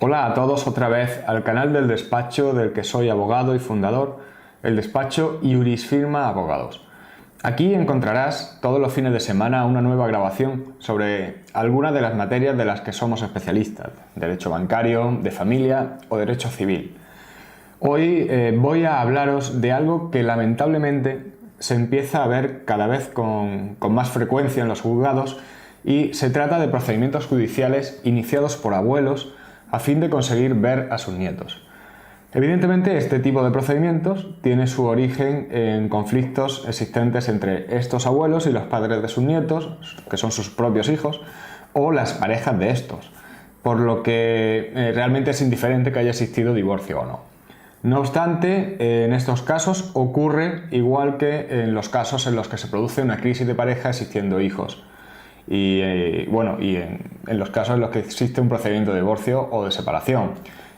Hola a todos otra vez al canal del despacho del que soy abogado y fundador, el despacho Iuris Firma Abogados. Aquí encontrarás todos los fines de semana una nueva grabación sobre algunas de las materias de las que somos especialistas, derecho bancario, de familia o derecho civil. Hoy voy a hablaros de algo que lamentablemente se empieza a ver cada vez con más frecuencia en los juzgados y se trata de procedimientos judiciales iniciados por abuelos a fin de conseguir ver a sus nietos. Evidentemente, este tipo de procedimientos tiene su origen en conflictos existentes entre estos abuelos y los padres de sus nietos, que son sus propios hijos, o las parejas de estos, por lo que realmente es indiferente que haya existido divorcio o no. No obstante, en estos casos ocurre igual que en los casos en los que se produce una crisis de pareja existiendo hijos. Y en los casos en los que existe un procedimiento de divorcio o de separación,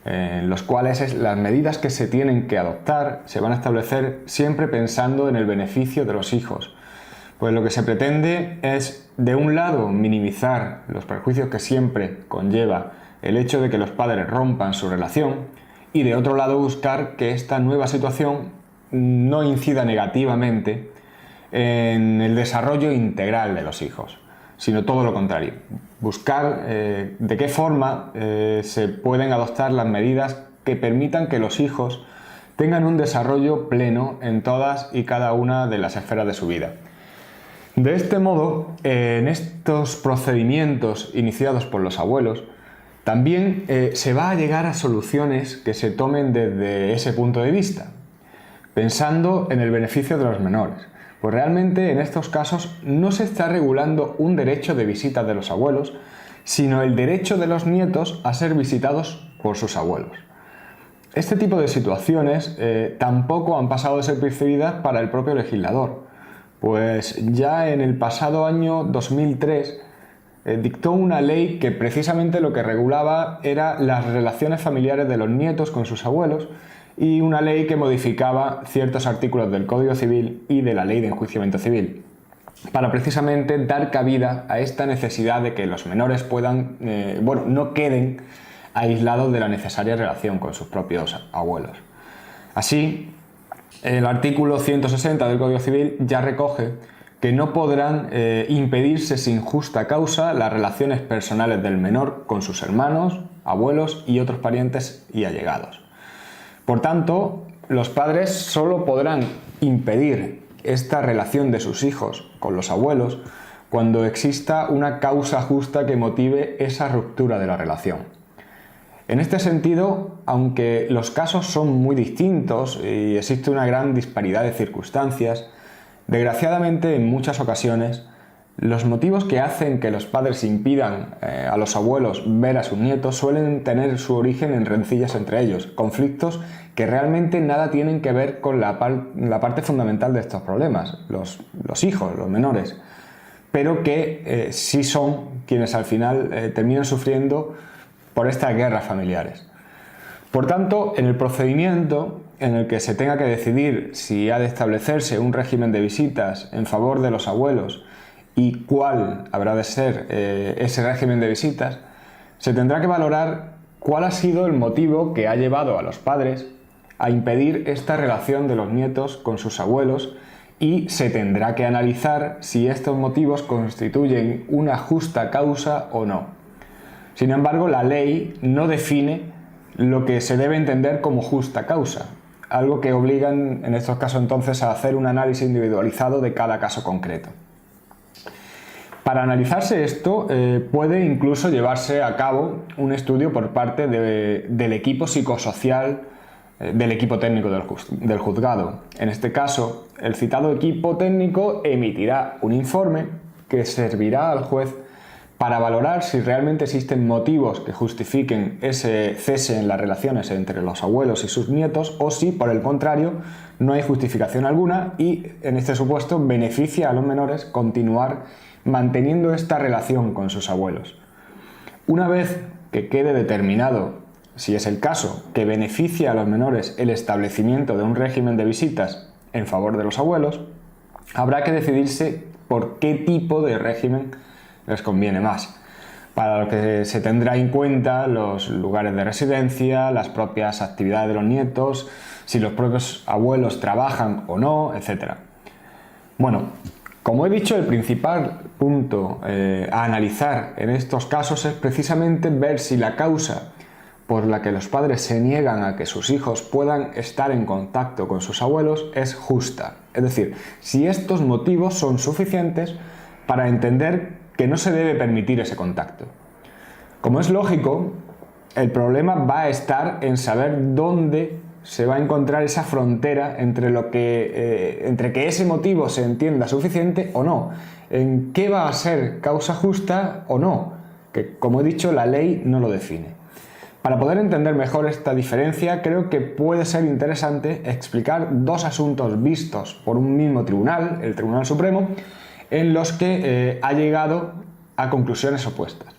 en los cuales las medidas que se tienen que adoptar se van a establecer siempre pensando en el beneficio de los hijos. Pues lo que se pretende es, de un lado, minimizar los perjuicios que siempre conlleva el hecho de que los padres rompan su relación, y de otro lado buscar que esta nueva situación no incida negativamente en el desarrollo integral de los hijos, sino todo lo contrario. Buscar de qué forma se pueden adoptar las medidas que permitan que los hijos tengan un desarrollo pleno en todas y cada una de las esferas de su vida. De este modo, en estos procedimientos iniciados por los abuelos, también se va a llegar a soluciones que se tomen desde ese punto de vista, pensando en el beneficio de los menores. Pues realmente en estos casos no se está regulando un derecho de visita de los abuelos, sino el derecho de los nietos a ser visitados por sus abuelos. Este tipo de situaciones tampoco han pasado desapercibidas para el propio legislador, pues ya en el pasado año 2003 dictó una ley que precisamente lo que regulaba era las relaciones familiares de los nietos con sus abuelos, y una ley que modificaba ciertos artículos del Código Civil y de la Ley de Enjuiciamiento Civil, para precisamente dar cabida a esta necesidad de que los menores puedan, no queden aislados de la necesaria relación con sus propios abuelos. Así, el artículo 160 del Código Civil ya recoge que no podrán impedirse sin justa causa las relaciones personales del menor con sus hermanos, abuelos y otros parientes y allegados. Por tanto, los padres solo podrán impedir esta relación de sus hijos con los abuelos cuando exista una causa justa que motive esa ruptura de la relación. En este sentido, aunque los casos son muy distintos y existe una gran disparidad de circunstancias, desgraciadamente en muchas ocasiones los motivos que hacen que los padres impidan a los abuelos ver a sus nietos suelen tener su origen en rencillas entre ellos, conflictos que realmente nada tienen que ver con la parte fundamental de estos problemas, los hijos, los menores, pero que sí son quienes al final terminan sufriendo por estas guerras familiares. Por tanto, en el procedimiento en el que se tenga que decidir si ha de establecerse un régimen de visitas en favor de los abuelos y cuál habrá de ser ese régimen de visitas, se tendrá que valorar cuál ha sido el motivo que ha llevado a los padres a impedir esta relación de los nietos con sus abuelos, y se tendrá que analizar si estos motivos constituyen una justa causa o no. Sin embargo, la ley no define lo que se debe entender como justa causa, algo que obligan en estos casos entonces a hacer un análisis individualizado de cada caso concreto. Para analizarse esto, puede incluso llevarse a cabo un estudio por parte del equipo psicosocial del equipo técnico del juzgado. En este caso, el citado equipo técnico emitirá un informe que servirá al juez para valorar si realmente existen motivos que justifiquen ese cese en las relaciones entre los abuelos y sus nietos, o si, por el contrario, no hay justificación alguna y, en este supuesto, beneficia a los menores continuar manteniendo esta relación con sus abuelos. Una vez que quede determinado, si es el caso, que beneficia a los menores el establecimiento de un régimen de visitas en favor de los abuelos, habrá que decidirse por qué tipo de régimen les conviene más. para lo que se tendrá en cuenta los lugares de residencia, las propias actividades de los nietos, si los propios abuelos trabajan o no, etc. Bueno, como he dicho, el principal punto a analizar en estos casos es precisamente ver si la causa por la que los padres se niegan a que sus hijos puedan estar en contacto con sus abuelos es justa. Es decir, si estos motivos son suficientes para entender que no se debe permitir ese contacto. Como es lógico, el problema va a estar en saber dónde se va a encontrar esa frontera entre que ese motivo se entienda suficiente o no, en qué va a ser causa justa o no, que como he dicho la ley no lo define. Para poder entender mejor esta diferencia, creo que puede ser interesante explicar dos asuntos vistos por un mismo tribunal, el Tribunal Supremo, en los que ha llegado a conclusiones opuestas.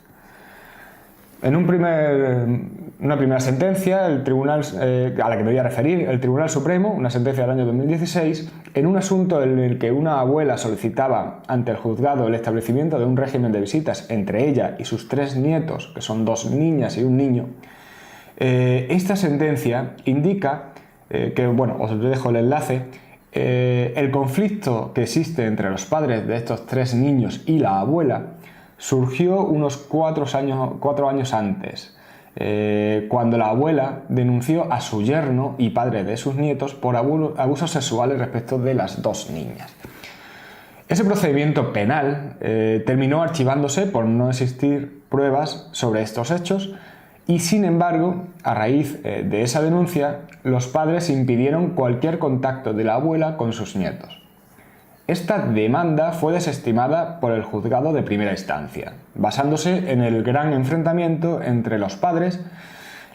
En una primera sentencia, el tribunal a la que me voy a referir, el Tribunal Supremo, una sentencia del año 2016, en un asunto en el que una abuela solicitaba ante el juzgado el establecimiento de un régimen de visitas entre ella y sus 3 nietos, que son 2 niñas y un niño, esta sentencia indica que, bueno, os dejo el enlace, el conflicto que existe entre los padres de estos 3 niños y la abuela surgió unos 4 años antes, cuando la abuela denunció a su yerno y padre de sus nietos por abusos sexuales respecto de las 2 niñas. Ese procedimiento penal terminó archivándose por no existir pruebas sobre estos hechos y, sin embargo, a raíz de esa denuncia, los padres impidieron cualquier contacto de la abuela con sus nietos. Esta demanda fue desestimada por el juzgado de primera instancia, basándose en el gran enfrentamiento entre los padres,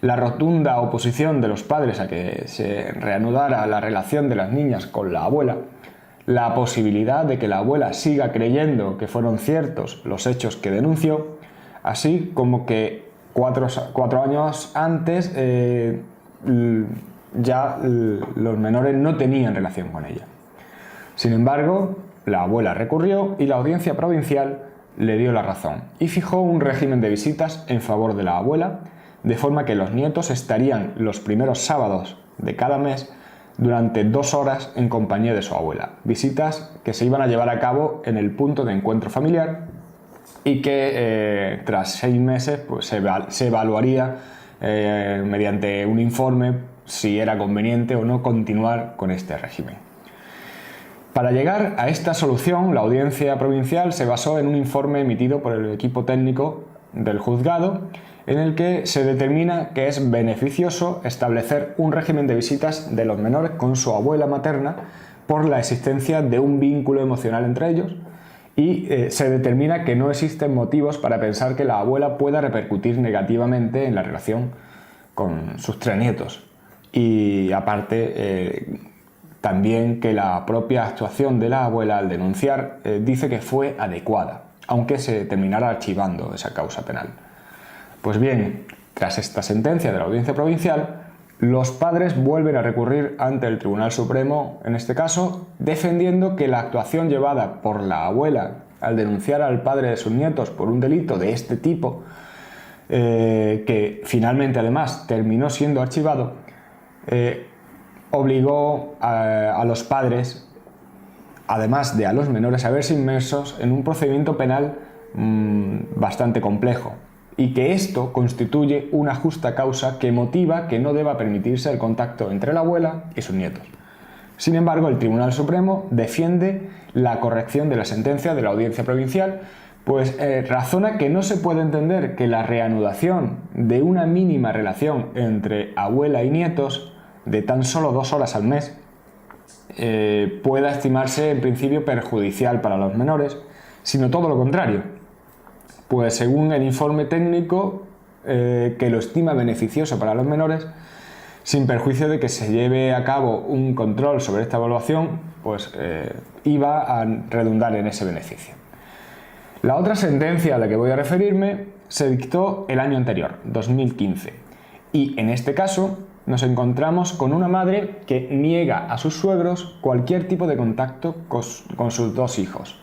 la rotunda oposición de los padres a que se reanudara la relación de las niñas con la abuela, la posibilidad de que la abuela siga creyendo que fueron ciertos los hechos que denunció, así como que 4 años antes ya los menores no tenían relación con ella. Sin embargo, la abuela recurrió y la audiencia provincial le dio la razón y fijó un régimen de visitas en favor de la abuela, de forma que los nietos estarían los primeros sábados de cada mes durante 2 horas en compañía de su abuela. Visitas que se iban a llevar a cabo en el punto de encuentro familiar y que tras 6 meses pues, se evaluaría mediante un informe si era conveniente o no continuar con este régimen. Para llegar a esta solución, la audiencia provincial se basó en un informe emitido por el equipo técnico del juzgado en el que se determina que es beneficioso establecer un régimen de visitas de los menores con su abuela materna por la existencia de un vínculo emocional entre ellos y se determina que no existen motivos para pensar que la abuela pueda repercutir negativamente en la relación con sus 3 nietos. Y aparte, también que la propia actuación de la abuela al denunciar dice que fue adecuada, aunque se terminara archivando esa causa penal. Pues bien, tras esta sentencia de la audiencia provincial, los padres vuelven a recurrir ante el Tribunal Supremo, en este caso, defendiendo que la actuación llevada por la abuela al denunciar al padre de sus nietos por un delito de este tipo, que finalmente además terminó siendo archivado, obligó a los padres, además de a los menores, a verse inmersos en un procedimiento penal bastante complejo y que esto constituye una justa causa que motiva que no deba permitirse el contacto entre la abuela y sus nietos. Sin embargo, el Tribunal Supremo defiende la corrección de la sentencia de la Audiencia Provincial, pues razona que no se puede entender que la reanudación de una mínima relación entre abuela y nietos de tan solo 2 horas al mes pueda estimarse en principio perjudicial para los menores, sino todo lo contrario. Pues según el informe técnico que lo estima beneficioso para los menores, sin perjuicio de que se lleve a cabo un control sobre esta evaluación, pues iba a redundar en ese beneficio. La otra sentencia a la que voy a referirme se dictó el año anterior, 2015, y en este caso nos encontramos con una madre que niega a sus suegros cualquier tipo de contacto con sus 2 hijos.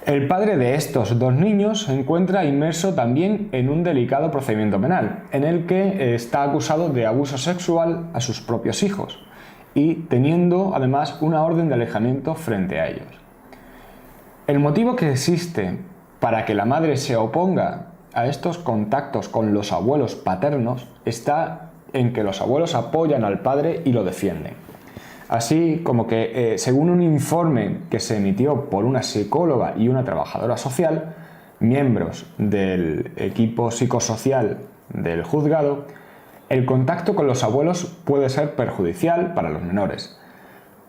El padre de estos dos niños se encuentra inmerso también en un delicado procedimiento penal, en el que está acusado de abuso sexual a sus propios hijos y teniendo además una orden de alejamiento frente a ellos. El motivo que existe para que la madre se oponga a estos contactos con los abuelos paternos está en que los abuelos apoyan al padre y lo defienden. Así como que, según un informe que se emitió por una psicóloga y una trabajadora social, miembros del equipo psicosocial del juzgado, el contacto con los abuelos puede ser perjudicial para los menores.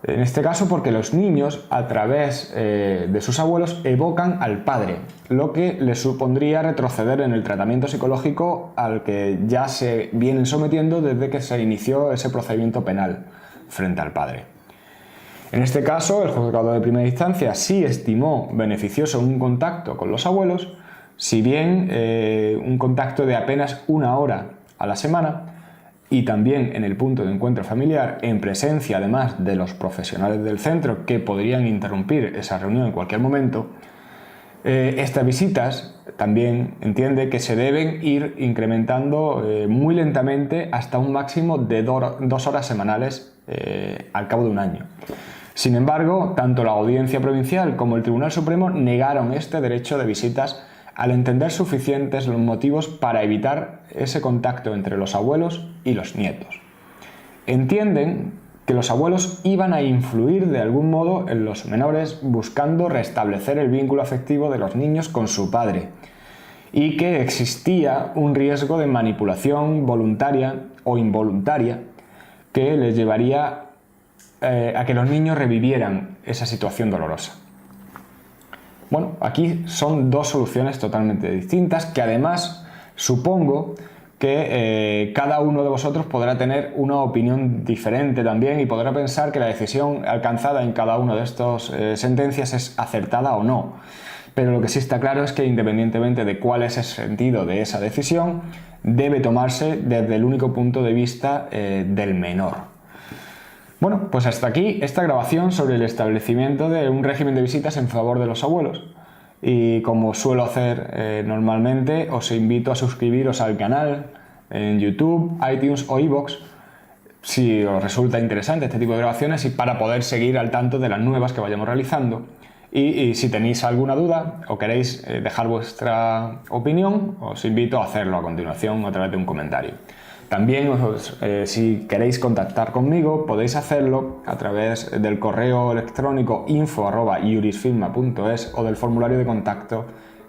En este caso porque los niños, a través de sus abuelos, evocan al padre, lo que les supondría retroceder en el tratamiento psicológico al que ya se vienen sometiendo desde que se inició ese procedimiento penal frente al padre. En este caso, el juzgado de primera instancia sí estimó beneficioso un contacto con los abuelos, si bien un contacto de apenas 1 hora a la semana, y también en el punto de encuentro familiar, en presencia además de los profesionales del centro que podrían interrumpir esa reunión en cualquier momento. Estas visitas también entiende que se deben ir incrementando muy lentamente hasta un máximo de 2 horas semanales al cabo de un año. Sin embargo, tanto la Audiencia Provincial como el Tribunal Supremo negaron este derecho de visitas al entender suficientes los motivos para evitar ese contacto entre los abuelos y los nietos. Entienden que los abuelos iban a influir de algún modo en los menores buscando restablecer el vínculo afectivo de los niños con su padre y que existía un riesgo de manipulación voluntaria o involuntaria que les llevaría a que los niños revivieran esa situación dolorosa. Bueno, aquí son dos soluciones totalmente distintas que además supongo que cada uno de vosotros podrá tener una opinión diferente también y podrá pensar que la decisión alcanzada en cada una de estas sentencias es acertada o no. Pero lo que sí está claro es que independientemente de cuál es el sentido de esa decisión, debe tomarse desde el único punto de vista del menor. Bueno, pues hasta aquí esta grabación sobre el establecimiento de un régimen de visitas en favor de los abuelos. Y como suelo hacer normalmente, os invito a suscribiros al canal en YouTube, iTunes o iVoox si os resulta interesante este tipo de grabaciones y para poder seguir al tanto de las nuevas que vayamos realizando. Y si tenéis alguna duda o queréis dejar vuestra opinión, os invito a hacerlo a continuación a través de un comentario. También, si queréis contactar conmigo, podéis hacerlo a través del correo electrónico info@iurisfirma.es o del formulario de contacto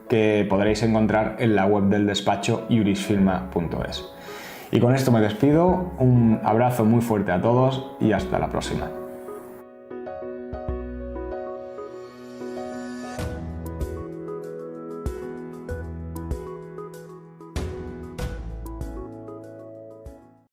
que podréis encontrar en la web del despacho iurisfirma.es. Y con esto me despido, un abrazo muy fuerte a todos y hasta la próxima.